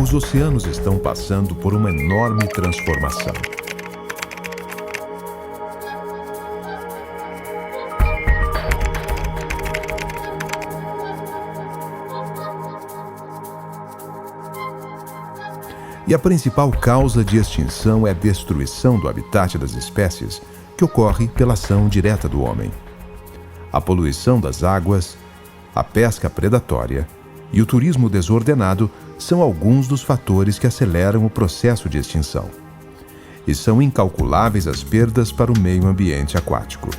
os oceanos estão passando por uma enorme transformação. E a principal causa de extinção é a destruição do habitat das espécies, que ocorre pela ação direta do homem. A poluição das águas, a pesca predatória e o turismo desordenado são alguns dos fatores que aceleram o processo de extinção. E são incalculáveis as perdas para o meio ambiente aquático.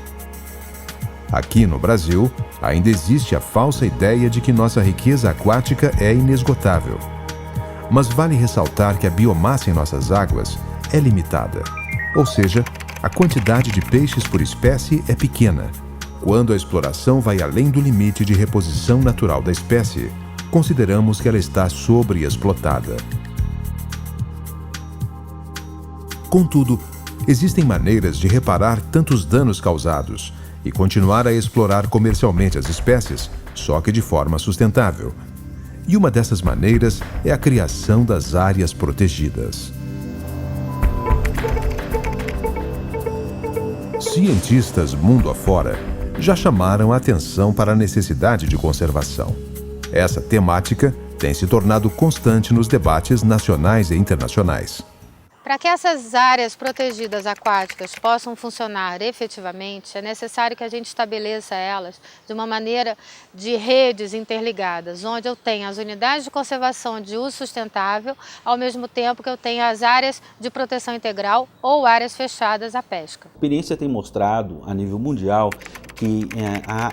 Aqui no Brasil, ainda existe a falsa ideia de que nossa riqueza aquática é inesgotável. Mas vale ressaltar que a biomassa em nossas águas é limitada, ou seja, a quantidade de peixes por espécie é pequena. Quando a exploração vai além do limite de reposição natural da espécie, consideramos que ela está sobreexplotada. Contudo, existem maneiras de reparar tantos danos causados e continuar a explorar comercialmente as espécies, só que de forma sustentável. E uma dessas maneiras é a criação das áreas protegidas. Cientistas mundo afora já chamaram a atenção para a necessidade de conservação. Essa temática tem se tornado constante nos debates nacionais e internacionais. Para que essas áreas protegidas aquáticas possam funcionar efetivamente, é necessário que a gente estabeleça elas de uma maneira de redes interligadas, onde eu tenha as unidades de conservação de uso sustentável, ao mesmo tempo que eu tenha as áreas de proteção integral ou áreas fechadas à pesca. A experiência tem mostrado, a nível mundial, que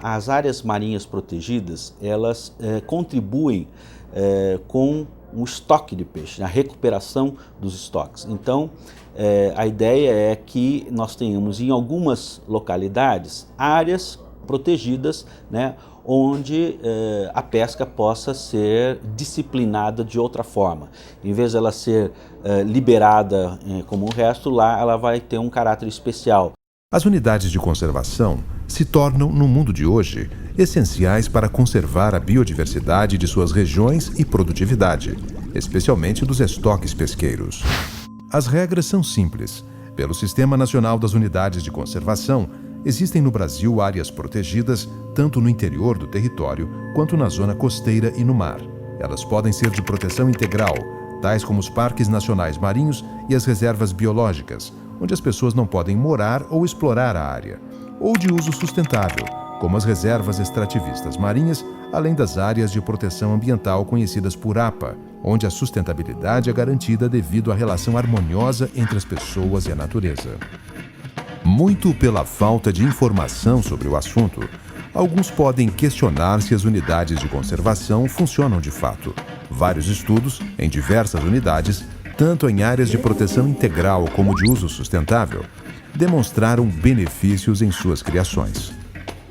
as áreas marinhas protegidas, elas contribuem com o estoque de peixe, a recuperação dos estoques. Então, a ideia é que nós tenhamos em algumas localidades áreas protegidas, né, onde a pesca possa ser disciplinada de outra forma. Em vez de ela ser liberada como o resto, lá ela vai ter um caráter especial. As unidades de conservação se tornam, no mundo de hoje, essenciais para conservar a biodiversidade de suas regiões e produtividade, especialmente dos estoques pesqueiros. As regras são simples. Pelo Sistema Nacional das Unidades de Conservação, existem no Brasil áreas protegidas tanto no interior do território quanto na zona costeira e no mar. Elas podem ser de proteção integral, tais como os parques nacionais marinhos e as reservas biológicas, onde as pessoas não podem morar ou explorar a área, ou de uso sustentável, como as reservas extrativistas marinhas, além das áreas de proteção ambiental conhecidas por APA, onde a sustentabilidade é garantida devido à relação harmoniosa entre as pessoas e a natureza. Muito pela falta de informação sobre o assunto, alguns podem questionar se as unidades de conservação funcionam de fato. Vários estudos, em diversas unidades, tanto em áreas de proteção integral como de uso sustentável, demonstraram benefícios em suas criações.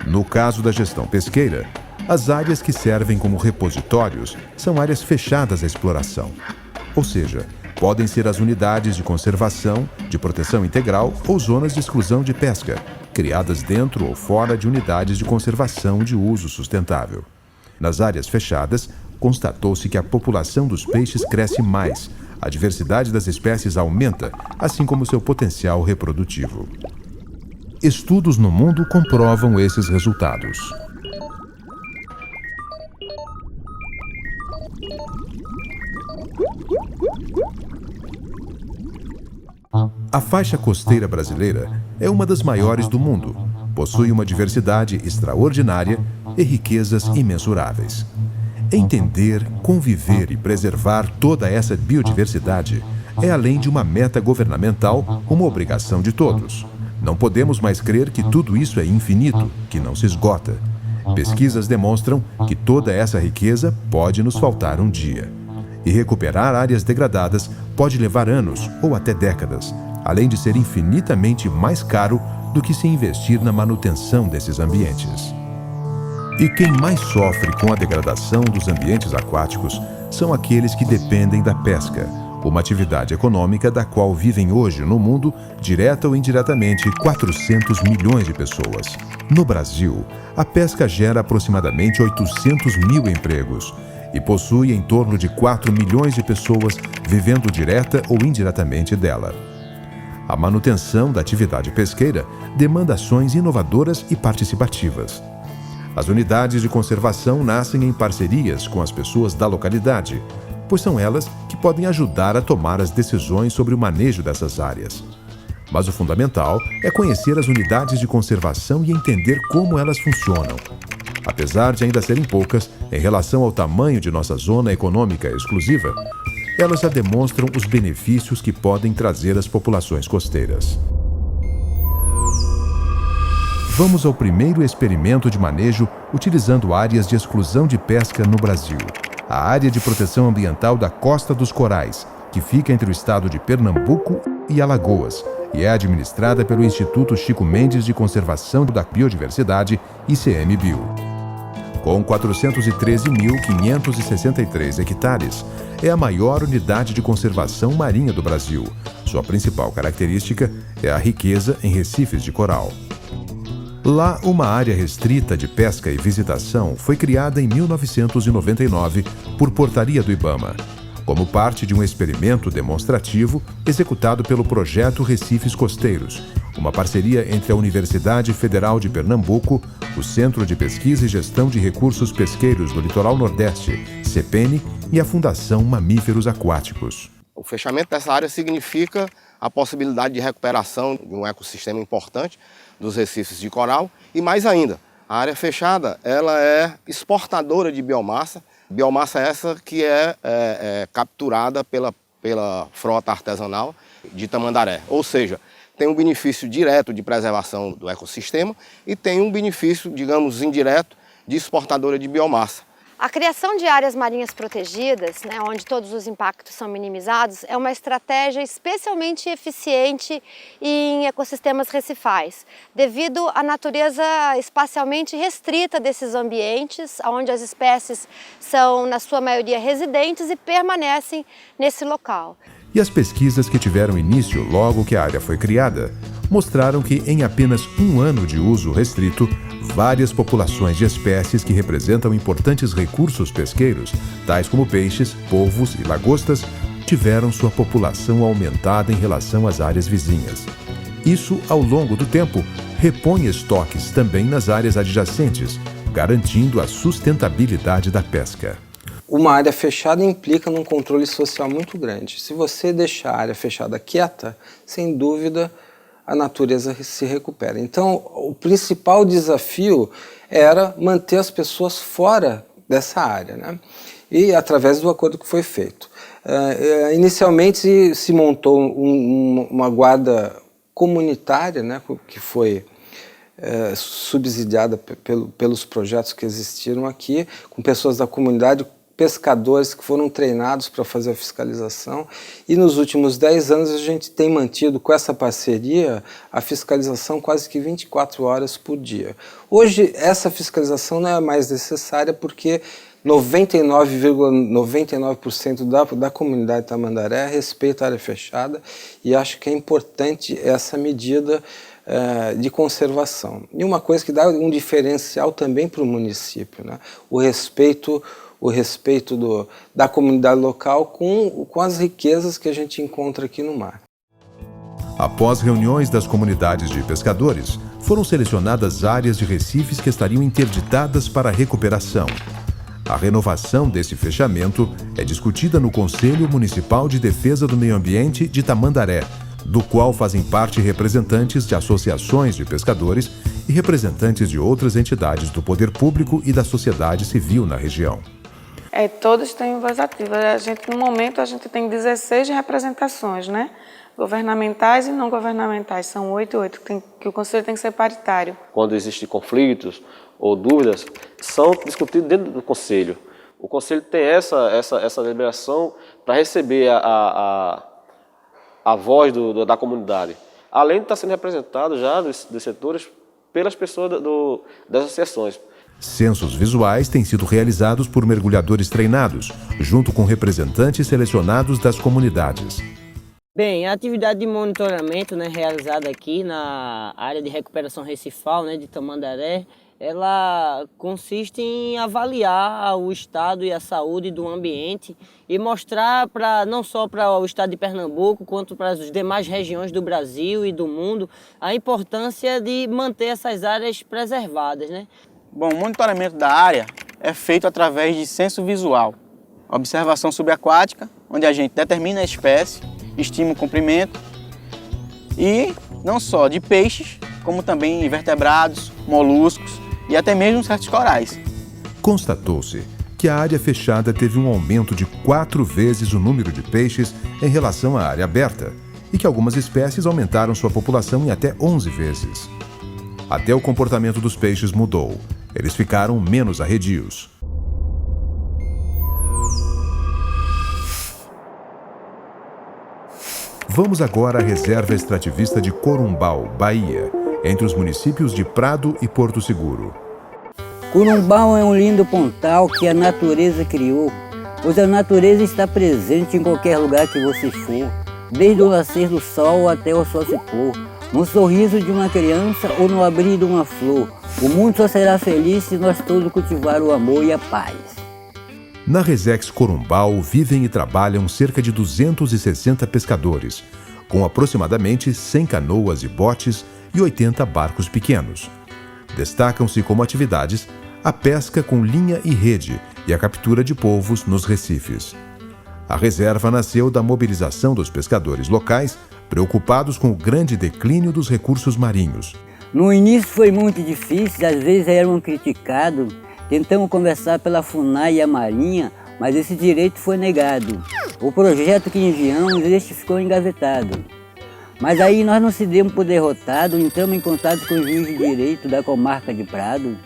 No caso da gestão pesqueira, as áreas que servem como repositórios são áreas fechadas à exploração. Ou seja, podem ser as unidades de conservação, de proteção integral ou zonas de exclusão de pesca, criadas dentro ou fora de unidades de conservação de uso sustentável. Nas áreas fechadas, constatou-se que a população dos peixes cresce mais, a diversidade das espécies aumenta, assim como seu potencial reprodutivo. Estudos no mundo comprovam esses resultados. A faixa costeira brasileira é uma das maiores do mundo, possui uma diversidade extraordinária e riquezas imensuráveis. Entender, conviver e preservar toda essa biodiversidade é, além de uma meta governamental, uma obrigação de todos. Não podemos mais crer que tudo isso é infinito, que não se esgota. Pesquisas demonstram que toda essa riqueza pode nos faltar um dia. E recuperar áreas degradadas pode levar anos ou até décadas, além de ser infinitamente mais caro do que se investir na manutenção desses ambientes. E quem mais sofre com a degradação dos ambientes aquáticos são aqueles que dependem da pesca, uma atividade econômica da qual vivem hoje no mundo, direta ou indiretamente, 400 milhões de pessoas. No Brasil, a pesca gera aproximadamente 800 mil empregos e possui em torno de 4 milhões de pessoas vivendo direta ou indiretamente dela. A manutenção da atividade pesqueira demanda ações inovadoras e participativas. As unidades de conservação nascem em parcerias com as pessoas da localidade, pois são elas que podem ajudar a tomar as decisões sobre o manejo dessas áreas. Mas o fundamental é conhecer as unidades de conservação e entender como elas funcionam. Apesar de ainda serem poucas, em relação ao tamanho de nossa zona econômica exclusiva, elas já demonstram os benefícios que podem trazer às populações costeiras. Vamos ao primeiro experimento de manejo utilizando áreas de exclusão de pesca no Brasil. A Área de Proteção Ambiental da Costa dos Corais, que fica entre o estado de Pernambuco e Alagoas, e é administrada pelo Instituto Chico Mendes de Conservação da Biodiversidade, ICMBio. Com 413.563 hectares, é a maior unidade de conservação marinha do Brasil. Sua principal característica é a riqueza em recifes de coral. Lá, uma área restrita de pesca e visitação foi criada em 1999 por portaria do IBAMA, como parte de um experimento demonstrativo executado pelo Projeto Recifes Costeiros, uma parceria entre a Universidade Federal de Pernambuco, o Centro de Pesquisa e Gestão de Recursos Pesqueiros do Litoral Nordeste, CEPENI, e a Fundação Mamíferos Aquáticos. O fechamento dessa área significa a possibilidade de recuperação de um ecossistema importante dos recifes de coral e, mais ainda, a área fechada ela é exportadora de biomassa essa que é capturada pela frota artesanal de Tamandaré, ou seja, tem um benefício direto de preservação do ecossistema e tem um benefício, digamos, indireto de exportadora de biomassa. A criação de áreas marinhas protegidas, onde todos os impactos são minimizados, é uma estratégia especialmente eficiente em ecossistemas recifais, devido à natureza espacialmente restrita desses ambientes, onde as espécies são, na sua maioria, residentes e permanecem nesse local. E as pesquisas que tiveram início logo que a área foi criada mostraram que, em apenas um ano de uso restrito, várias populações de espécies que representam importantes recursos pesqueiros, tais como peixes, polvos e lagostas, tiveram sua população aumentada em relação às áreas vizinhas. Isso, ao longo do tempo, repõe estoques também nas áreas adjacentes, garantindo a sustentabilidade da pesca. Uma área fechada implica num controle social muito grande. Se você deixar a área fechada quieta, sem dúvida, a natureza se recupera. Então, o principal desafio era manter as pessoas fora dessa área, E através do acordo que foi feito. Inicialmente se montou uma guarda comunitária, que foi subsidiada pelos projetos que existiram aqui, com pessoas da comunidade, pescadores que foram treinados para fazer a fiscalização, e nos últimos 10 anos a gente tem mantido com essa parceria a fiscalização quase que 24 horas por dia. Hoje essa fiscalização não é mais necessária porque 99,99% da comunidade Tamandaré respeita a área fechada, e acho que é importante essa medida de conservação. E uma coisa que dá um diferencial também para o município, o respeito da comunidade local com as riquezas que a gente encontra aqui no mar. Após reuniões das comunidades de pescadores, foram selecionadas áreas de recifes que estariam interditadas para recuperação. A renovação desse fechamento é discutida no Conselho Municipal de Defesa do Meio Ambiente de Tamandaré, do qual fazem parte representantes de associações de pescadores e representantes de outras entidades do poder público e da sociedade civil na região. Todos têm voz ativa. No momento, a gente tem 16 representações, governamentais e não governamentais. São 8 que o Conselho tem que ser paritário. Quando existem conflitos ou dúvidas, são discutidos dentro do Conselho. O Conselho tem essa deliberação para receber a voz da comunidade. Além de estar sendo representado já dos setores pelas pessoas das associações. Censos visuais têm sido realizados por mergulhadores treinados, junto com representantes selecionados das comunidades. Bem, a atividade de monitoramento realizada aqui na área de recuperação recifal de Tamandaré ela consiste em avaliar o estado e a saúde do ambiente e mostrar não só para o estado de Pernambuco, quanto para as demais regiões do Brasil e do mundo, a importância de manter essas áreas preservadas, né? Bom, o monitoramento da área é feito através de censo visual, observação subaquática, onde a gente determina a espécie, estima o comprimento, e não só de peixes, como também invertebrados, moluscos e até mesmo certos corais. Constatou-se que a área fechada teve um aumento de 4 vezes o número de peixes em relação à área aberta e que algumas espécies aumentaram sua população em até 11 vezes. Até o comportamento dos peixes mudou. Eles ficaram menos arredios. Vamos agora à reserva extrativista de Corumbau, Bahia, entre os municípios de Prado e Porto Seguro. Corumbau é um lindo pontal que a natureza criou, pois a natureza está presente em qualquer lugar que você for, desde o nascer do sol até o sol se pôr, no sorriso de uma criança ou no abrir de uma flor. O mundo só será feliz se nós todos cultivar o amor e a paz. Na Resex Corumbau vivem e trabalham cerca de 260 pescadores, com aproximadamente 100 canoas e botes e 80 barcos pequenos. Destacam-se como atividades a pesca com linha e rede e a captura de polvos nos recifes. A reserva nasceu da mobilização dos pescadores locais, preocupados com o grande declínio dos recursos marinhos. No início foi muito difícil, às vezes eram criticados. Tentamos conversar pela FUNAI e a Marinha, mas esse direito foi negado. O projeto que enviamos, este ficou engavetado. Mas aí nós não se demos por derrotados, entramos em contato com o juiz de direito da comarca de Prado.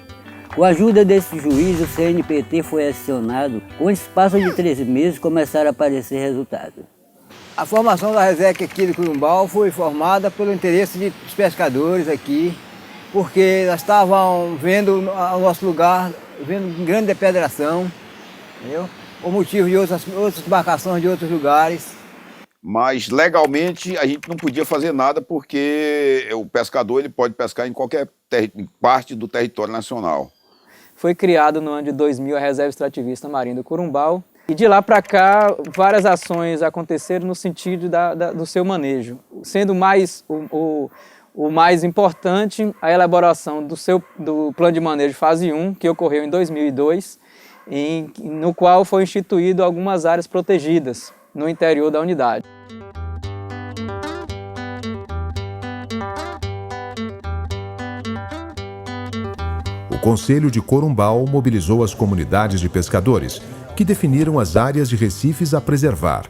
Com a ajuda desse juiz, o CNPT foi acionado. Com espaço de 3 meses, começaram a aparecer resultados. A formação da Resex aqui de Corumbau foi formada pelo interesse dos pescadores aqui, porque nós estávamos vendo o nosso lugar, vendo grande depredação, entendeu? Por motivo de outras embarcações de outros lugares. Mas legalmente a gente não podia fazer nada porque o pescador ele pode pescar em qualquer parte do território nacional. Foi criado no ano de 2000 a Reserva Extrativista Marinha do Corumbau. E de lá para cá, várias ações aconteceram no sentido do seu manejo. Sendo o mais importante, a elaboração do Plano de Manejo Fase 1, que ocorreu em 2002, no qual foi instituído algumas áreas protegidas no interior da unidade. O Conselho de Corumbau mobilizou as comunidades de pescadores, que definiram as áreas de recifes a preservar.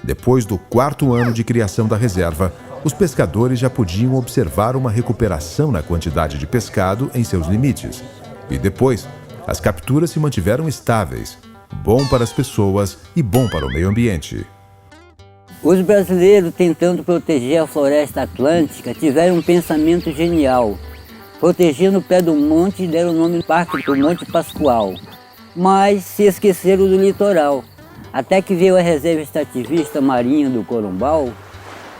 Depois do 4º ano de criação da reserva, os pescadores já podiam observar uma recuperação na quantidade de pescado em seus limites. E depois, as capturas se mantiveram estáveis, bom para as pessoas e bom para o meio ambiente. Os brasileiros, tentando proteger a floresta atlântica, tiveram um pensamento genial. Protegendo o pé do monte, deram o nome do Parque do Monte Pascoal. Mas se esqueceram do litoral, até que veio a Reserva Extrativista Marinha do Corumbau,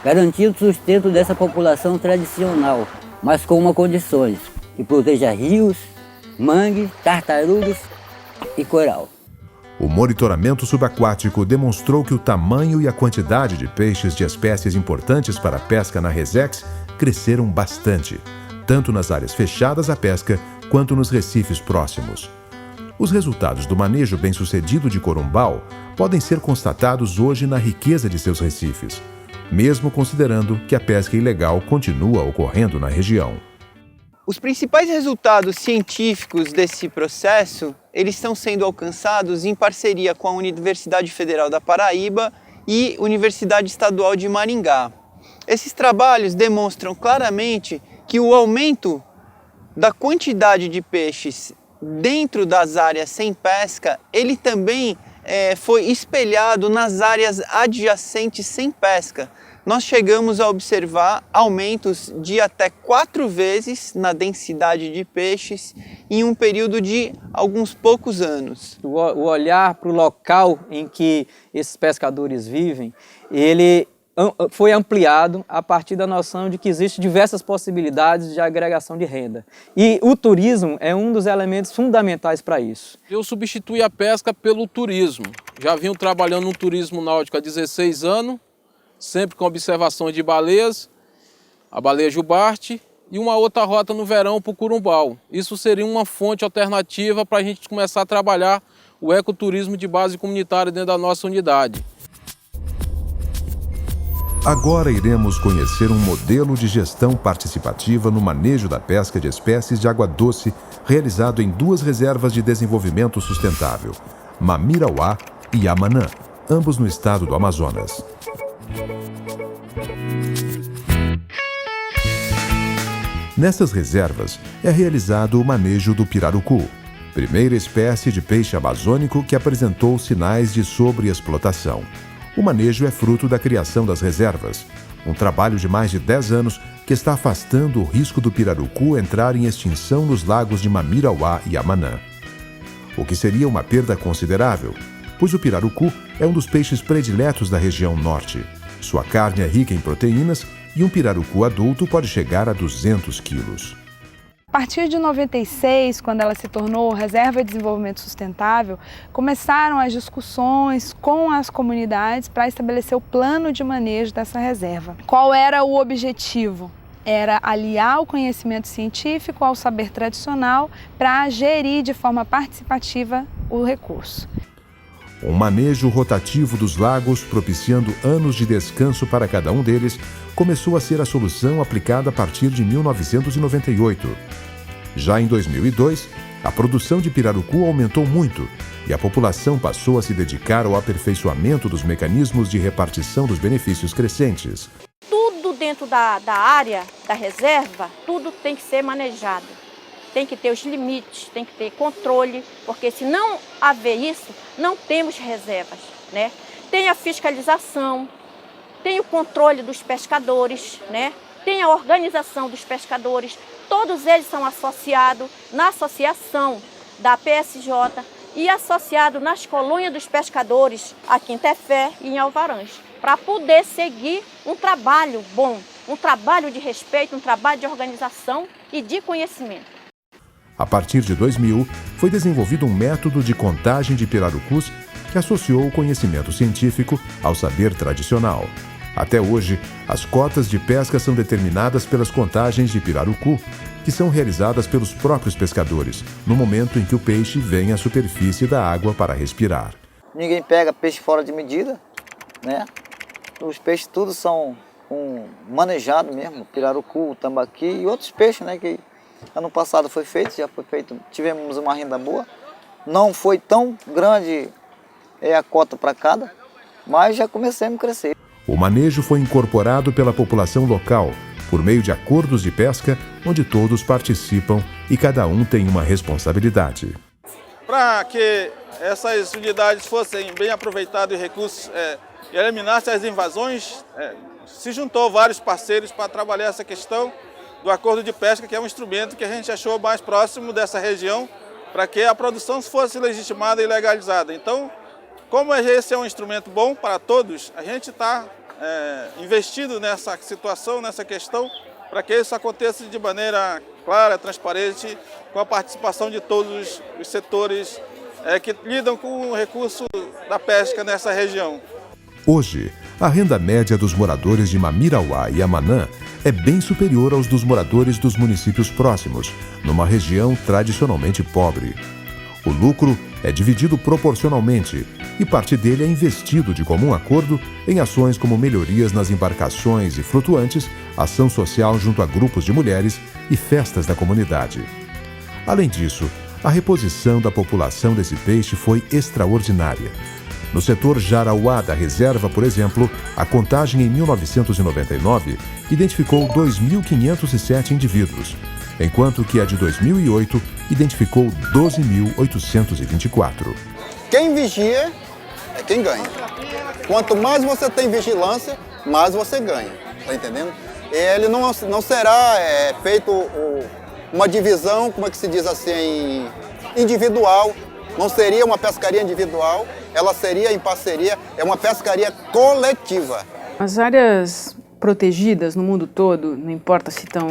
garantindo o sustento dessa população tradicional, mas com uma condição, que proteja rios, mangues, tartarugas e coral. O monitoramento subaquático demonstrou que o tamanho e a quantidade de peixes de espécies importantes para a pesca na Resex cresceram bastante, tanto nas áreas fechadas à pesca quanto nos recifes próximos. Os resultados do manejo bem-sucedido de Corumbau podem ser constatados hoje na riqueza de seus recifes, mesmo considerando que a pesca ilegal continua ocorrendo na região. Os principais resultados científicos desse processo, eles estão sendo alcançados em parceria com a Universidade Federal da Paraíba e Universidade Estadual de Maringá. Esses trabalhos demonstram claramente que o aumento da quantidade de peixes dentro das áreas sem pesca, ele também foi espelhado nas áreas adjacentes sem pesca. Nós chegamos a observar aumentos de até 4 vezes na densidade de peixes em um período de alguns poucos anos. O olhar para o local em que esses pescadores vivem, ele foi ampliado a partir da noção de que existem diversas possibilidades de agregação de renda. E o turismo é um dos elementos fundamentais para isso. Eu substituí a pesca pelo turismo. Já venho trabalhando no turismo náutico há 16 anos, sempre com observações de baleias, a baleia jubarte e uma outra rota no verão para o Corumbau. Isso seria uma fonte alternativa para a gente começar a trabalhar o ecoturismo de base comunitária dentro da nossa unidade. Agora iremos conhecer um modelo de gestão participativa no manejo da pesca de espécies de água doce realizado em 2 reservas de desenvolvimento sustentável, Mamirauá e Amanã, ambos no estado do Amazonas. Nessas reservas é realizado o manejo do pirarucu, primeira espécie de peixe amazônico que apresentou sinais de sobreexplotação. O manejo é fruto da criação das reservas, um trabalho de mais de 10 anos que está afastando o risco do pirarucu entrar em extinção nos lagos de Mamirauá e Amanã. O que seria uma perda considerável, pois o pirarucu é um dos peixes prediletos da região norte. Sua carne é rica em proteínas e um pirarucu adulto pode chegar a 200 quilos. A partir de 96, quando ela se tornou Reserva de Desenvolvimento Sustentável, começaram as discussões com as comunidades para estabelecer o plano de manejo dessa reserva. Qual era o objetivo? Era aliar o conhecimento científico ao saber tradicional para gerir de forma participativa o recurso. Um manejo rotativo dos lagos, propiciando anos de descanso para cada um deles, começou a ser a solução aplicada a partir de 1998. Já em 2002, a produção de pirarucu aumentou muito e a população passou a se dedicar ao aperfeiçoamento dos mecanismos de repartição dos benefícios crescentes. Tudo dentro da área da reserva, tudo tem que ser manejado. Tem que ter os limites, tem que ter controle, porque se não haver isso, não temos reservas, né? Tem a fiscalização, tem o controle dos pescadores, né? Tem a organização dos pescadores, todos eles são associados na associação da PSJ e associados nas colônias dos pescadores aqui em Tefé e em Alvarães, para poder seguir um trabalho bom, um trabalho de respeito, um trabalho de organização e de conhecimento. A partir de 2000, foi desenvolvido um método de contagem de pirarucus que associou o conhecimento científico ao saber tradicional. Até hoje, as cotas de pesca são determinadas pelas contagens de pirarucu, que são realizadas pelos próprios pescadores, no momento em que o peixe vem à superfície da água para respirar. Ninguém pega peixe fora de medida, né? Os peixes todos são manejados mesmo, pirarucu, tambaqui e outros peixes, né? Que ano passado foi feito, tivemos uma renda boa. Não foi tão grande a cota para cada, mas já começamos a crescer. O manejo foi incorporado pela população local, por meio de acordos de pesca, onde todos participam e cada um tem uma responsabilidade. Para que essas unidades fossem bem aproveitadas e recursos e eliminassem as invasões, se juntou vários parceiros para trabalhar essa questão do acordo de pesca, que é um instrumento que a gente achou mais próximo dessa região, para que a produção fosse legitimada e legalizada. Então, como esse é um instrumento bom para todos, a gente está investido nessa situação, nessa questão, para que isso aconteça de maneira clara, transparente, com a participação de todos os setores que lidam com o recurso da pesca nessa região. Hoje, a renda média dos moradores de Mamirauá e Amanã é bem superior aos dos moradores dos municípios próximos, numa região tradicionalmente pobre. O lucro é dividido proporcionalmente e parte dele é investido de comum acordo em ações como melhorias nas embarcações e flutuantes, ação social junto a grupos de mulheres e festas da comunidade. Além disso, a reposição da população desse peixe foi extraordinária. No setor Jarauá da reserva, por exemplo, a contagem em 1999 identificou 2.507 indivíduos, enquanto que a de 2008 identificou 12.824. Quem vigia é quem ganha. Quanto mais você tem vigilância, mais você ganha, tá entendendo? Ele não será feito uma divisão, como é que se diz assim, individual. Não seria uma pescaria individual, ela seria em parceria, é uma pescaria coletiva. As áreas protegidas no mundo todo, não importa se estão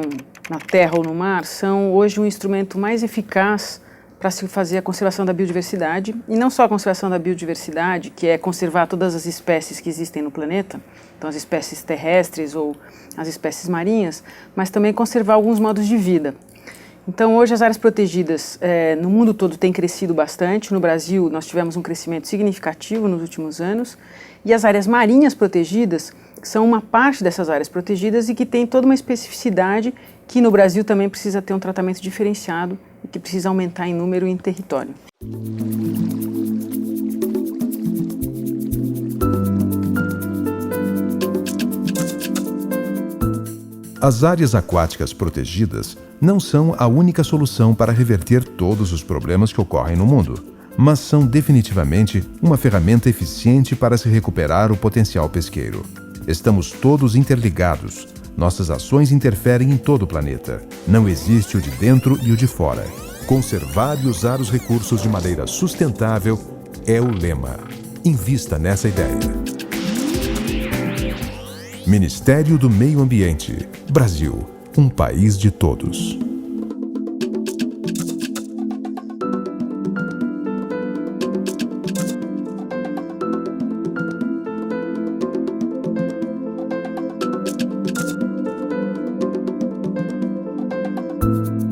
na terra ou no mar, são hoje um instrumento mais eficaz para se fazer a conservação da biodiversidade, e não só a conservação da biodiversidade, que é conservar todas as espécies que existem no planeta, então as espécies terrestres ou as espécies marinhas, mas também conservar alguns modos de vida. Então hoje as áreas protegidas no mundo todo têm crescido bastante. No Brasil nós tivemos um crescimento significativo nos últimos anos, e as áreas marinhas protegidas são uma parte dessas áreas protegidas e que tem toda uma especificidade que no Brasil também precisa ter um tratamento diferenciado e que precisa aumentar em número e em território. As áreas aquáticas protegidas não são a única solução para reverter todos os problemas que ocorrem no mundo, mas são definitivamente uma ferramenta eficiente para se recuperar o potencial pesqueiro. Estamos todos interligados. Nossas ações interferem em todo o planeta. Não existe o de dentro e o de fora. Conservar e usar os recursos de maneira sustentável é o lema. Invista nessa ideia. Ministério do Meio Ambiente. Brasil, um país de todos. Thank you.